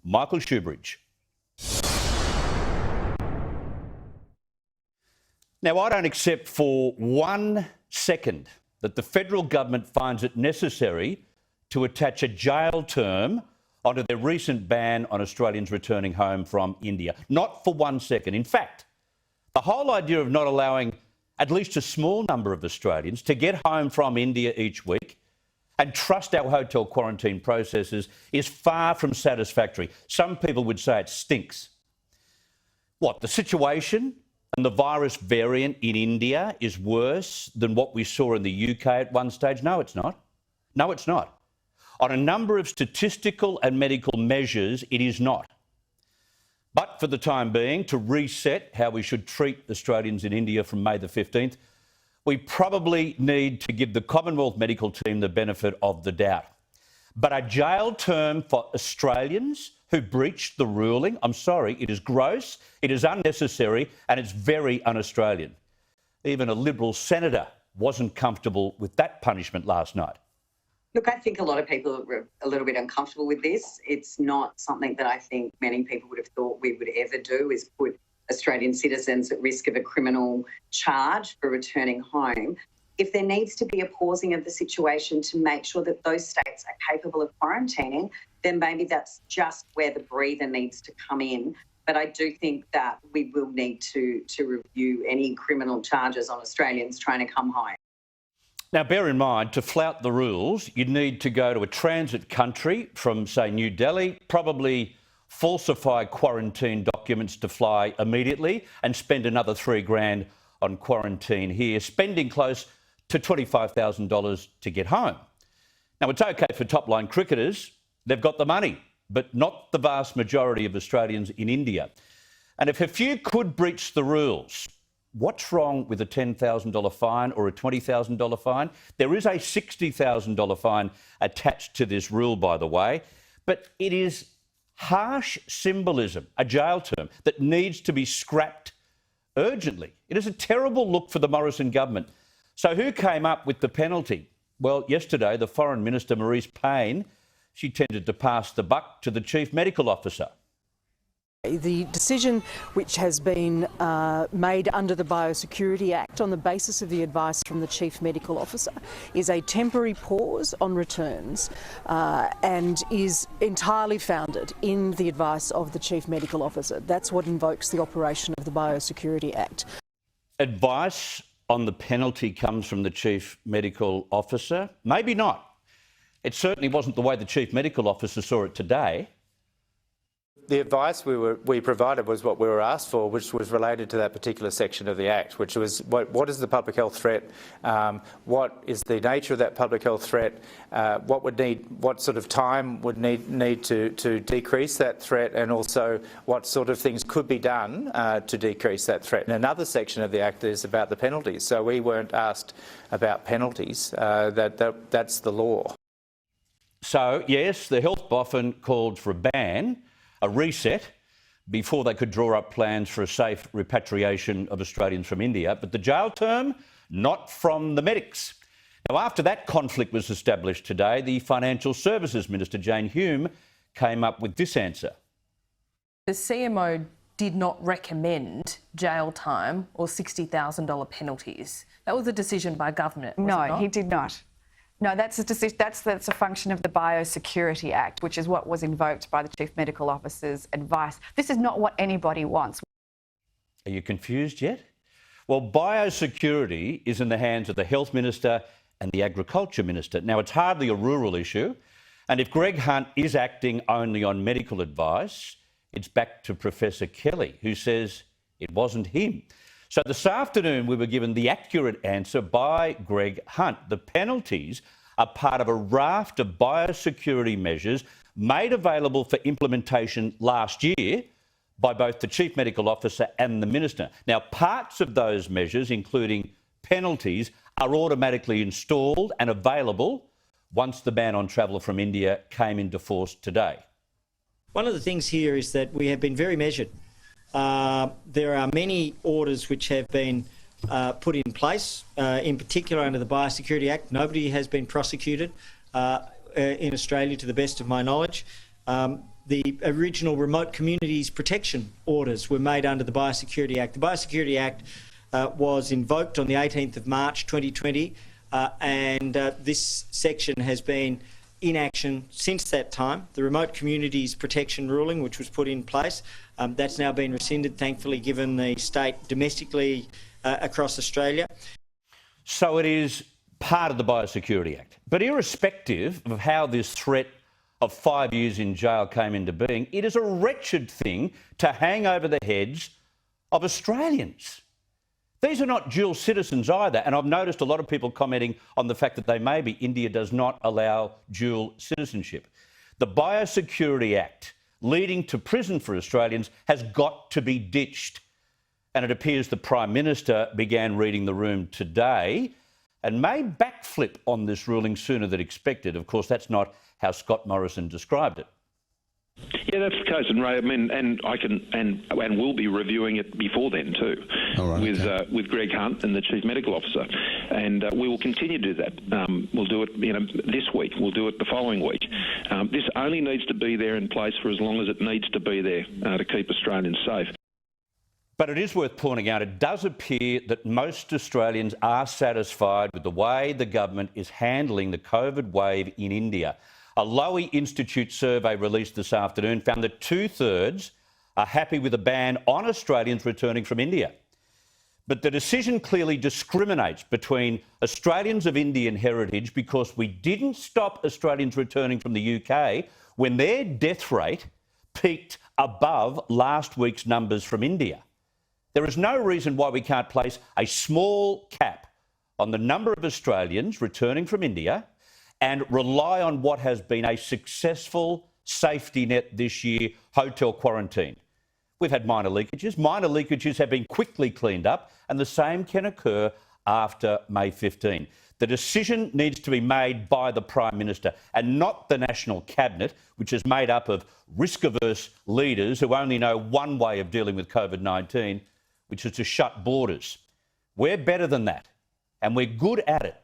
Michael Shoebridge. Now, I don't accept for 1 second that the federal government finds it necessary to attach a jail term onto their recent ban on Australians returning home from India. Not for 1 second. In fact, the whole idea of not allowing at least a small number of Australians to get home from India each week and trust our hotel quarantine processes is far from satisfactory. Some people would say it stinks. What, the situation and the virus variant in India is worse than what we saw in the UK at one stage? No, it's not. No, it's not. On a number of statistical and medical measures, it is not. But for the time being, to reset how we should treat Australians in India from May the 15th, we probably need to give the Commonwealth Medical Team the benefit of the doubt. But a jail term for Australians who breached the ruling, I'm sorry, it is gross, it is unnecessary, and it's very un-Australian. Even a Liberal senator wasn't comfortable with that punishment last night. Look, I think a lot of people are a little bit uncomfortable with this. It's not something that I think many people would have thought we would ever do, is put Australian citizens at risk of a criminal charge for returning home. If there needs to be a pausing of the situation to make sure that those states are capable of quarantining, then maybe that's just where the breather needs to come in. But I do think that we will need to review any criminal charges on Australians trying to come home. Now, bear in mind, to flout the rules, you'd need to go to a transit country from, say, New Delhi, probably falsify quarantine documents to fly immediately and spend another $3,000 on quarantine here, spending close to $25,000 to get home. Now, it's okay for top-line cricketers. They've got the money, but not the vast majority of Australians in India. And if a few could breach the rules, what's wrong with a $10,000 fine or a $20,000 fine? There is a $60,000 fine attached to this rule, by the way, but it is harsh symbolism, a jail term that needs to be scrapped urgently. It is a terrible look for the Morrison government. So who came up with the penalty? Well, yesterday, the Foreign Minister, Marise Payne, she tended to pass the buck to the Chief Medical Officer. The decision, which has been made under the Biosecurity Act on the basis of the advice from the Chief Medical Officer, is a temporary pause on returns and is entirely founded in the advice of the Chief Medical Officer. That's what invokes the operation of the Biosecurity Act. Advice on the penalty comes from the Chief Medical Officer? Maybe not. It certainly wasn't the way the Chief Medical Officer saw it today. The advice we provided was what we were asked for, which was related to that particular section of the Act, which was what is the public health threat, what is the nature of that public health threat, what sort of time would need to decrease that threat, and also what sort of things could be done to decrease that threat. And another section of the Act is about the penalties. So we weren't asked about penalties. That's the law. So yes, the health boffin called for a ban, a reset, before they could draw up plans for a safe repatriation of Australians from India. But the jail term, not from the medics. Now, after that conflict was established today, the Financial Services Minister, Jane Hume, came up with this answer. The CMO did not recommend jail time or $60,000 penalties. That was a decision by government, was it not? No, he did not. No, that's a decision. That's a function of the Biosecurity Act, which is what was invoked by the Chief Medical Officer's advice. This is not what anybody wants. Are you confused yet? Well, biosecurity is in the hands of the Health Minister and the Agriculture Minister. Now, it's hardly a rural issue, and if Greg Hunt is acting only on medical advice, it's back to Professor Kelly, who says it wasn't him. So this afternoon we were given the accurate answer by Greg Hunt. The penalties are part of a raft of biosecurity measures made available for implementation last year by both the Chief Medical Officer and the Minister. Now, parts of those measures, including penalties, are automatically installed and available once the ban on travel from India came into force today. One of the things here is that we have been very measured. There are many orders which have been put in place, in particular under the Biosecurity Act. Nobody has been prosecuted in Australia, to the best of my knowledge. the original remote communities protection orders were made under the Biosecurity Act. The Biosecurity Act was invoked on the 18th of March 2020, and this section has been in action since that time. The remote communities protection ruling, which was put in place, that's now been rescinded, thankfully, given the state domestically across Australia. So it is part of the Biosecurity Act. But irrespective of how this threat of 5 years in jail came into being, it is a wretched thing to hang over the heads of Australians. These are not dual citizens either, and I've noticed a lot of people commenting on the fact that they may be. India does not allow dual citizenship. The Biosecurity Act leading to prison for Australians has got to be ditched. And it appears the Prime Minister began reading the room today and may backflip on this ruling sooner than expected. Of course, that's not how Scott Morrison described it. Yeah, that's the case, and Ray. I mean, and I can and will be reviewing it before then too, with Greg Hunt and the Chief Medical Officer, and we will continue to do that. We'll do it, this week. We'll do it the following week. This only needs to be there in place for as long as it needs to be there to keep Australians safe. But it is worth pointing out, it does appear that most Australians are satisfied with the way the government is handling the COVID wave in India. A Lowy Institute survey released this afternoon found that 2/3 are happy with a ban on Australians returning from India. But the decision clearly discriminates between Australians of Indian heritage because we didn't stop Australians returning from the UK when their death rate peaked above last week's numbers from India. There is no reason why we can't place a small cap on the number of Australians returning from India and rely on what has been a successful safety net this year, hotel quarantine. We've had minor leakages. Minor leakages have been quickly cleaned up, and the same can occur after May 15. The decision needs to be made by the Prime Minister and not the National Cabinet, which is made up of risk-averse leaders who only know one way of dealing with COVID-19, which is to shut borders. We're better than that, and we're good at it.